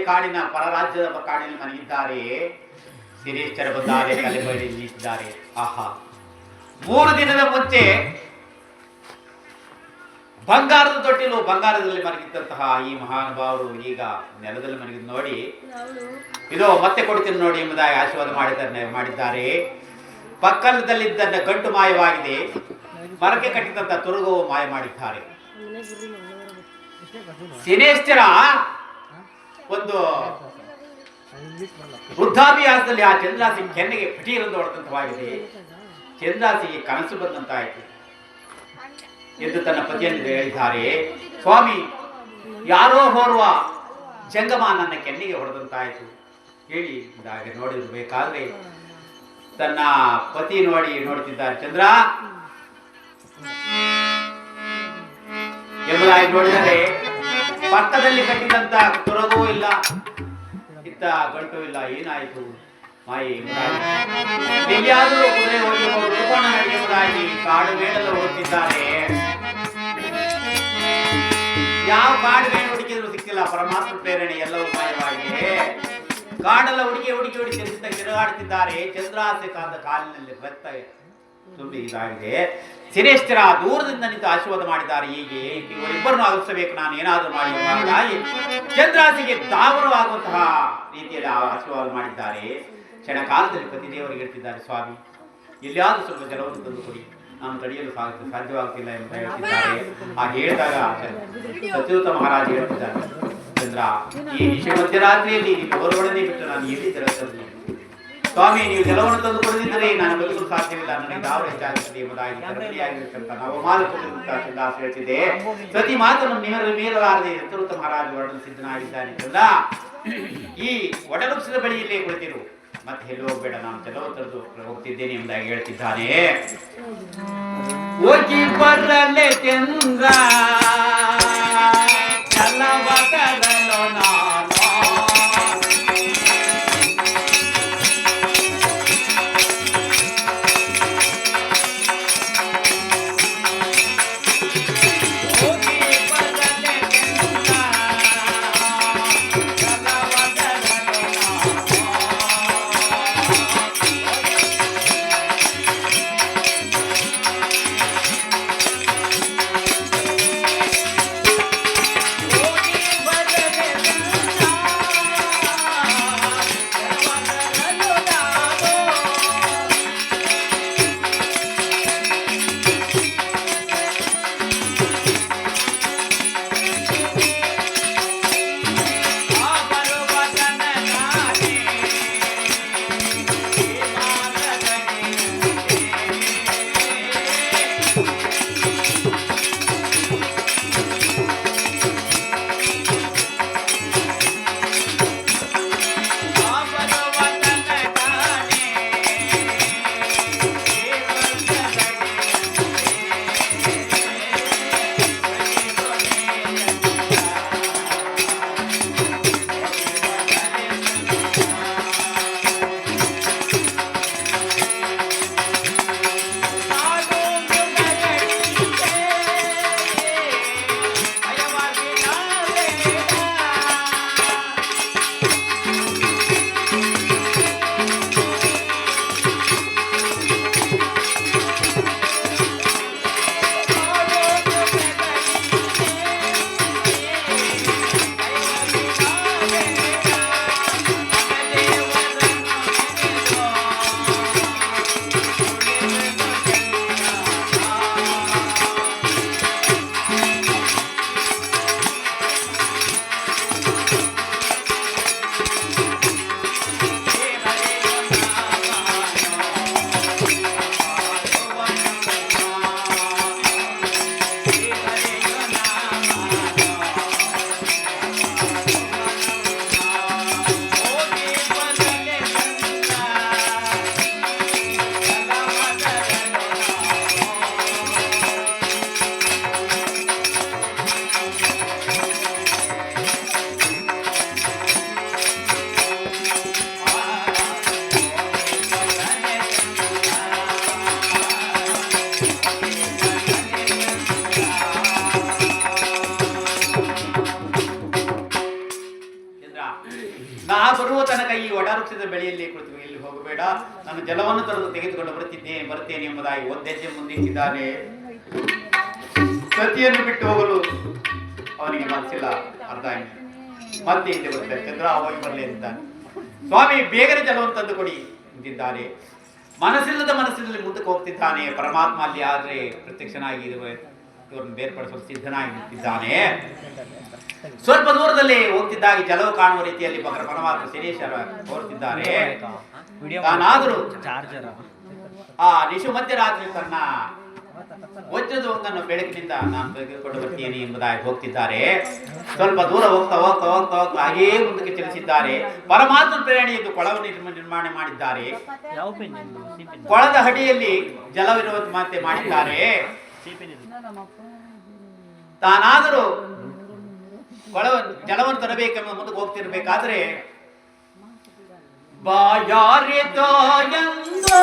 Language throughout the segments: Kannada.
ಕಾಡಿನ ಪರರಾಜ್ಯದ ಕಾಡಿನಲ್ಲಿ ಮನಗಿದ್ದಾರೆ. ಸಿರೇಶ್ವರ ಬಂದಾರೆ ಕಲೆಬಳಿ ನಿಂತಿದ್ದಾರೆ. ಆಹಾ, 3 ದಿನದ ಮುಂಚೆ ಬಂಗಾರದ ತೊಟ್ಟಿಲು ಬಂಗಾರದಲ್ಲಿ ಮಲಗಿದ್ದಂತಹ ಈ ಮಹಾನುಭಾವರು ಈಗ ನೆಲದಲ್ಲಿ ಮಲಗಿದ್ ನೋಡಿ, ಇದು ಮತ್ತೆ ಕೊಡ್ತೀನಿ ನೋಡಿ ಎಂಬುದಾಗಿ ಆಶೀರ್ವಾದ ಮಾಡಿದ್ದಾರೆ. ಪಕ್ಕದಲ್ಲಿದ್ದ ಗಂಟು ಮಾಯವಾಗಿದೆ, ಮರಕ್ಕೆ ಕಟ್ಟಿದಂತ ತುರುಗು ಮಾಯ ಮಾಡಿದ್ದಾರೆ. ಸಿನೇಶ್ವರ ಒಂದು ವೃದ್ಧಾಭ್ಯಾಸದಲ್ಲಿ ಆ ಚಂದ್ರಾಸಿ ಕೆನ್ನೆಗೆ ಪಟೀರಂದು ಹೊಡೆದಂತವಾಗಿದೆ. ಚಂದ್ರಾಸಿಗೆ ಕನಸು ಬಂದಂತಾಯಿತು ಎಂದು ತನ್ನ ಪತಿಯನ್ನು ಹೇಳಿದ್ದಾರೆ. ಸ್ವಾಮಿ, ಯಾರೋ ಹೋರುವ ಜಂಗಮ ನನ್ನ ಕೆನ್ನೆಗೆ ಹೊಡೆದಂತಾಯಿತು ಹೇಳಿ ಹಾಗೆ ನೋಡಿರ್ಬೇಕಾದ್ರೆ ತನ್ನ ಪತಿ ನೋಡುತ್ತಿದ್ದಾರೆ. ಚಂದ್ರ ಎಂಬುದಾಗಿ ನೋಡಿದರೆ ಪಕ್ಕದಲ್ಲಿ ಕಟ್ಟಿದಂತ ತುರಗೂ ಇಲ್ಲ, ಇತ್ತ ಗಂಟು ಇಲ್ಲ. ಏನಾಯಿತು ಮಾಯಿ ಎಲ್ಲಿಯಾದರೂ ಕುದುರೆ ಎಂಬುದಾಗಿ ಕಾಡು ಮೇಡಲು ಹೋಗುತ್ತಿದ್ದಾರೆ. ಯಾವ ಕಾಡು ಮೇಡ ಹುಡುಕಿದ್ರು ಸಿಕ್ಕಿಲ್ಲ. ಪರಮಾತ್ಮ ಪ್ರೇರಣೆ ಎಲ್ಲವೂ ಮಾಯವಾಗಿದೆ. ಕಾಡೆಲ್ಲ ಹುಡುಕಿ ತಿರುಗಾಡುತ್ತಿದ್ದಾರೆ. ಚಂದ್ರಾಸೆ ಕಾದ ಕಾಲಿನಲ್ಲಿ ರಕ್ತ ತುಂಬಿ ಇದಾಗಿದೆ. ಸಿರೇಶ್ವರ ದೂರದಿಂದ ನಿಂತು ಆಶೀರ್ವಾದ ಮಾಡಿದ್ದಾರೆ. ಹೀಗೆ ಇವರಿಬ್ಬರನ್ನು ಅಗಲಿಸಬೇಕು, ನಾನು ಏನಾದರೂ ಮಾಡಿ ಚಂದ್ರಾಸಿಗೆ ದಾವರವಾಗುವಂತಹ ರೀತಿಯಲ್ಲಿ ಆಶೀರ್ವಾದ ಮಾಡಿದ್ದಾರೆ. ಕ್ಷಣ ಕಾಲದಲ್ಲಿ ಪತಿದೇವರಿಗೆ ಹೇಳ್ತಿದ್ದಾರೆ, ಸ್ವಾಮಿ ಎಲ್ಲಿಯಾದರೂ ಸ್ವಲ್ಪ ಜಲವನ್ನು ತಂದು ಕೊಡಿ, ನಾನು ತಡೆಯಲು ಸಾಧ್ಯವಾಗ್ತಿಲ್ಲ ಅಂತ ಹೇಳ್ತಿದ್ದಾರೆ. ಹಾಗೆ ಹೇಳಿದಾಗ ಸತ್ಯವ್ರತ ಮಹಾರಾಜ ಹೇಳ್ತಿದ್ದಾರೆ, ಚಂದ್ರ, ಈ ವಿಷಯ ಮಧ್ಯರಾತ್ರಿಯಲ್ಲಿ ನೀವು ಹೊರಗಡೆ ಬಿಟ್ಟು ನಾನು ಎಲ್ಲಿ ಜಲದಲ್ಲಿ ಸ್ವಾಮಿ, ನೀವು ಜಲವನ್ನು ತಂದು ಕೊಡದಿದ್ದರೆ ನಾನು ಬದುಕಲು ಸಾಧ್ಯವಿಲ್ಲ, ನನಗೆ ದಾವರ ಹೆಚ್ಚಾಗುತ್ತದೆ ಎಂಬುದಾಗಿ ಕರ್ಮಡಿಯಾಗಿರ್ತಕ್ಕಂಥ ನವಮಾಲ ಹೇಳ್ತಿದೆ. ಪ್ರತಿ ಮಾತನ್ನು ಮೀರಲಾರದೆ ಸತ್ಯವ್ರತ ಮಹಾರಾಜ ಹೊರಡಲು ಸಿದ್ಧನಾಗಿದ್ದಾನೆ. ಚಂದ್ರ, ಈ ಒಡಲುಕ್ಷದ ಬಳಿಯಲ್ಲೇ ಕುಳಿತಿರು, ಮತ್ತೆ ಎಲ್ಲಿ ಹೋಗ್ಬೇಡ, ನಾನು ಜಲವ ತಂದು ಹೋಗ್ತಿದ್ದೇನೆ ಎಂಬುದಾಗಿ ಹೇಳ್ತಿದ್ದಾನೆ. ಹೋಗಿ ಬರಲೆ ಚಂದ್ರ, ಜಲವ ತರಲು ನಾನು ವಟವೃಕ್ಷದ ಬೆಳೆಯಲ್ಲಿ ಕುಳಿತು ಇಲ್ಲಿ ಹೋಗಬೇಡ, ನಾನು ಜಲವನ್ನು ತರಲು ತೆಗೆದುಕೊಂಡು ಬರುತ್ತೇನೆ ಎಂಬುದಾಗಿ ಒಂದೆಜ್ಜೆ ಮುಂದಿಟ್ಟಿದ್ದಾನೆ. ಸತಿಯನ್ನು ಬಿಟ್ಟು ಹೋಗಲು ಅವನಿಗೆ ಮನಸ್ಸಿಲ್ಲ. ಅರ್ಧ ಮತ್ತೆ ಹಿಂದೆ ಬರ್ತಾರೆ. ಚಂದ್ರ ಹೋಗಿ ಬರಲಿ ಅಂತಾನೆ. ಸ್ವಾಮಿ ಬೇಗನೆ ಜಲವನ್ನು ತಂದು ಕೊಡಿ ಎಂದಿದ್ದಾರೆ. ಮನಸ್ಸಿಲ್ಲದ ಮನಸ್ಸಿನಲ್ಲಿ ಮುಂದಕ್ಕೆ ಹೋಗ್ತಿದ್ದಾನೆ. ಪರಮಾತ್ಮ ಅಲ್ಲಿ ಆದ್ರೆ ಪ್ರತ್ಯಕ್ಷನಾಗಿ ಇವರನ್ನು ಬೇರ್ಪಡಿಸಲು ಸಿದ್ಧನಾಗಿ ನಿಂತಿದ್ದಾನೆ. ಸ್ವಲ್ಪ ದೂರದಲ್ಲಿ ಹೋಗ್ತಿದ್ದಾಗ ಜಲವು ಕಾಣುವ ರೀತಿಯಲ್ಲಿ ಪರಮಾತ್ಮ ಶನೇಶ್ವರ ತೋರುತ್ತಿದ್ದಾರೆ. ತಾನಾದರೂ ಆ ನಿಶು ಮಧ್ಯರಾತ್ರಿ ತನ್ನ ವಜ್ರದ ಒಂದನ್ನು ಬೆಳಕಿನಿಂದ ನಾನು ತೆಗೆದುಕೊಂಡು ಬರ್ತೀನಿ ಎಂಬುದಾಗಿ ಹೋಗ್ತಿದ್ದಾರೆ. ಸ್ವಲ್ಪ ದೂರ ಹೋಗ್ತಾ ಹೋಗ್ತಾ ಹೋಗ್ತಾ ಹೋಗ್ತಾ ಹಾಗೇ ಮುಂದಕ್ಕೆ ಚಲಿಸಿದ್ದಾರೆ. ಪರಮಾತ್ಮ ಪ್ರೇರಣೆ ಎಂದು ಕೊಳವನ್ನು ನಿರ್ಮಾಣ ಮಾಡಿದ್ದಾರೆ. ಕೊಳದ ಅಡಿಯಲ್ಲಿ ಜಲವಿರುವಂತೆ ಮಾಡಿದ್ದಾರೆ. ತಾನಾದರೂ ಜಲವನ್ನು ತರಬೇಕೆಂಬ ಮುಂದಕ್ಕೆ ಹೋಗ್ತಿರ್ಬೇಕಾದ್ರೆ ಬಾಯಾರಿತೋ ಎಂದು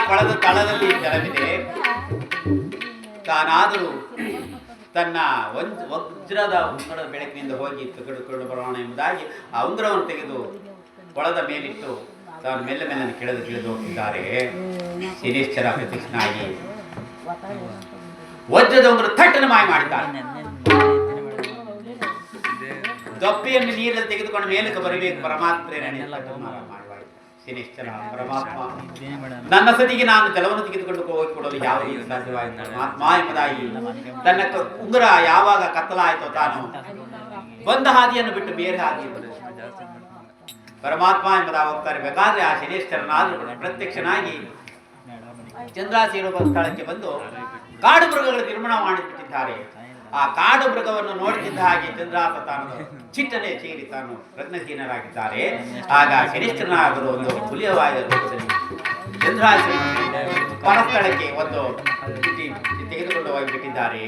ಕೊಳದ ತಳದಲ್ಲಿ ಜಲವಿದೆ. ತಾನಾದರೂ ತನ್ನ ವಜ್ರದ ಉಂಗುರದ ಬೆಳಕಿನಿಂದ ಹೋಗಿ ತೆಗೆದುಕೊಂಡು ಬರೋಣ ಎಂಬುದಾಗಿ ಆ ಉಂಗುರವನ್ನು ತೆಗೆದು ಕೊಳದ ಮೇಲಿಟ್ಟು ತಾನು ಮೆಲ್ಲ ಮೆಲ್ಲನೆ ಕೆಳದು ಹೋಗ್ತಿದ್ದಾರೆ. ಶನೇಶ್ವರ ಪ್ರತ್ಯಕ್ಷನಾಗಿ ವಜ್ರದ ಉಂಗುರ ಥಟ್ಟನೆ ಮಾಯ ಮಾಡಿದ್ದಾನೆ. ದಪ್ಪಿಯನ್ನು ನೀರಲ್ಲಿ ತೆಗೆದುಕೊಂಡು ಮೇಲಕ್ಕೆ ಬರಬೇಕು. ಪರಮಾತ್ಮ ಪ್ರೇರಣೆ ಶನೇಶ್ವರ ಪರಮಾತ್ಮ ನನ್ನ ಸತಿಗೆ ನಾನು ಜಲವನ್ನು ತೆಗೆದುಕೊಂಡು ಹೋಗಿಕೊಡಲು ಯಾವ ರೀತಿ ಸಾಧ್ಯವಾಯಿತು ಪರಮಾತ್ಮ ಎಂಬುದಾಗಿ ತನ್ನ ಉಂಗುರ ಯಾವಾಗ ಕತ್ತಲಾಯಿತೋ ತಾನು ಬಂದ ಹಾದಿಯನ್ನು ಬಿಟ್ಟು ಬೇರೆ ಹಾದಿ ಪರಮಾತ್ಮ ಎಂಬುದಾಗಿ ಹೋಗ್ತಾರೆ. ಬೇಕಾದ್ರೆ ಆ ಶನೇಶ್ವರನಾದರೂ ಪ್ರತ್ಯಕ್ಷನಾಗಿ ಚಂದ್ರಾಸಿ ಇರುವ ಸ್ಥಳಕ್ಕೆ ಬಂದು ಕಾಡು ಮೃಗಗಳ ನಿರ್ಮಾಣ ಮಾಡಿಬಿಟ್ಟಿದ್ದಾರೆ. ಆ ಕಾಡು ಮೃಗವನ್ನು ನೋಡುತ್ತಿದ್ದ ಹಾಗೆ ಚಂದ್ರಾಸ ತಾನು ಚಿಟ್ಟನೆ ಚೀರಿ ತಾನು ಪ್ರಜ್ಞಹೀನರಾಗಿದ್ದಾರೆ. ಆಗ ಶನೇಶ್ವರನಾದರೂ ಒಂದು ಹುಲಿಯವಾದ ರೂಪದಲ್ಲಿ ಚಂದ್ರಾಸಿ ಪರಸ್ಥಳಕ್ಕೆ ಒಂದು ತೆಗೆದುಕೊಂಡು ಹೋಗಿಬಿಟ್ಟಿದ್ದಾರೆ.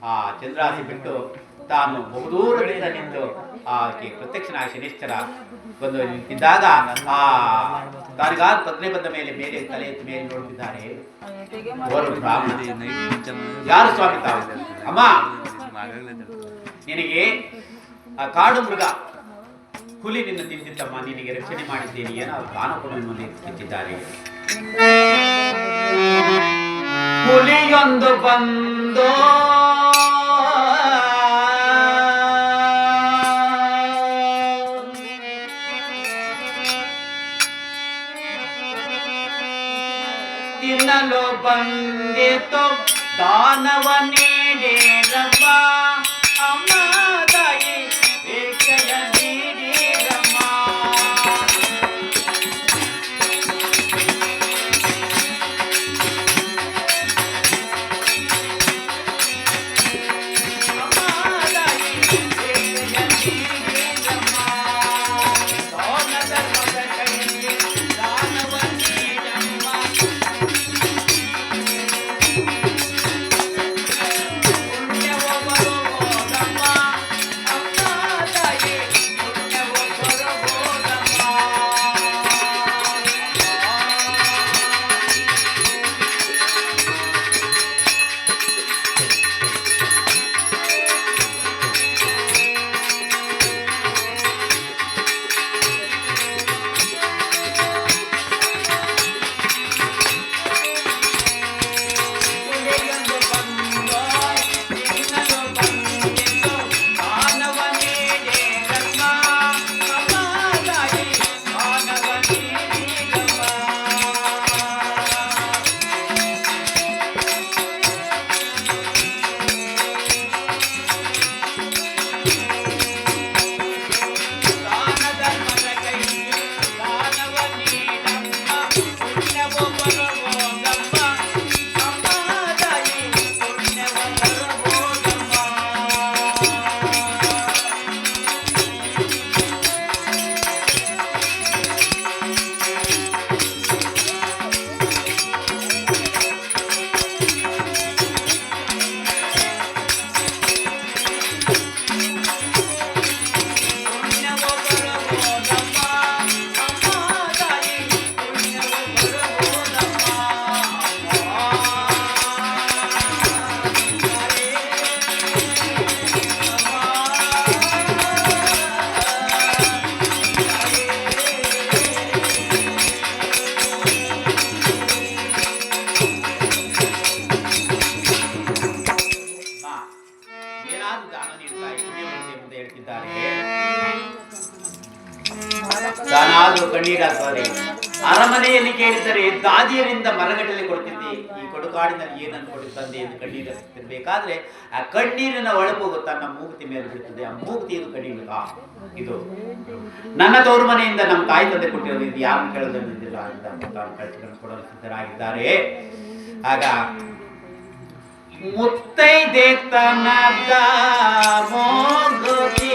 ಆ ಚಂದ್ರಾಸಿ ಬಿಟ್ಟು ತಾನು ಬಹುದೂರದಿಂದ ನಿಂತು ಆಕೆ ಪ್ರತ್ಯಕ್ಷನಾಗಿ ಶನೇಶ್ವರ ಬಂದು ನಿಂತಿದ್ದಾಗ ಆ ತಾನಿಗಾದ ಪ್ರಜ್ಞೆ ಬಂದ ಮೇಲೆ ತಲೆ ಎತ್ತಿ ಮೇಲೆ ನೋಡುತ್ತಿದ್ದಾರೆ. ಅವರು ಬ್ರಾಹ್ಮಣ. ಯಾರು ಸ್ವಾಮಿ ತಾವು? ಅಮ್ಮ, ನಿನಗೆ ಆ ಕಾಡು ಮೃಗ ಹುಲಿ ನಿನ್ನ ತಿಂದಿದ್ದಮ್ಮ, ನಿನಗೆ ರಕ್ಷಣೆ ಮಾಡಿದ್ದೇನೆ ಏನೋ ದಾನ ಕೊಡು ಮುಂದೆ ಎತ್ತಿದ್ದಾರೆ. ಹುಲಿಯೊಂದು ಬಂದು ತಿನ್ನಲು ಬಂದಿತು ದಾನವ ನೀಡಿರಮ್ಮ ಅಮ್ಮ ತಾಯಿ ಭಿಕ್ಷೆಯ ನೀಡಿರಮ್ಮ ತಾನಾದ್ರೂ ಕಣ್ಣೀರಾಗ್ತದೆ. ಅರಮನೆಯಲ್ಲಿ ಕೇಳಿದರೆ ದಾದಿಯರಿಂದ ಮರಗಟ್ಟಲೆ ಕೊಡ್ತಿದ್ದೆ, ಈ ಕೊಡುಕಾಡಿನಲ್ಲಿ ಏನನ್ನು ಕೊಟ್ಟು ತಂದೆ ಎಂದು ಕಣ್ಣೀರಿರಬೇಕಾದ್ರೆ ಆ ಕಣ್ಣೀರಿನ ಒಳಗು ತನ್ನ ಮೂಗುತಿ ಮೇಲೆ ಬಿಡುತ್ತದೆ. ಆ ಮೂಗುತಿಯನ್ನು ಕಡಿಯುವುದ ಇದು ನನ್ನ ತವರು ಮನೆಯಿಂದ ನಮ್ಮ ತಾಯಿ ತಂದೆ ಕೊಟ್ಟಿರೋದು, ಇದು ಯಾರು ಕೇಳೋದಿಲ್ಲ ಅಂತ ತಾನು ಕೊಡಲು ಸಿದ್ಧರಾಗಿದ್ದಾರೆ. ಆಗ ಮುತ್ತೈದೆ ತನದ ಮೂಗುತಿ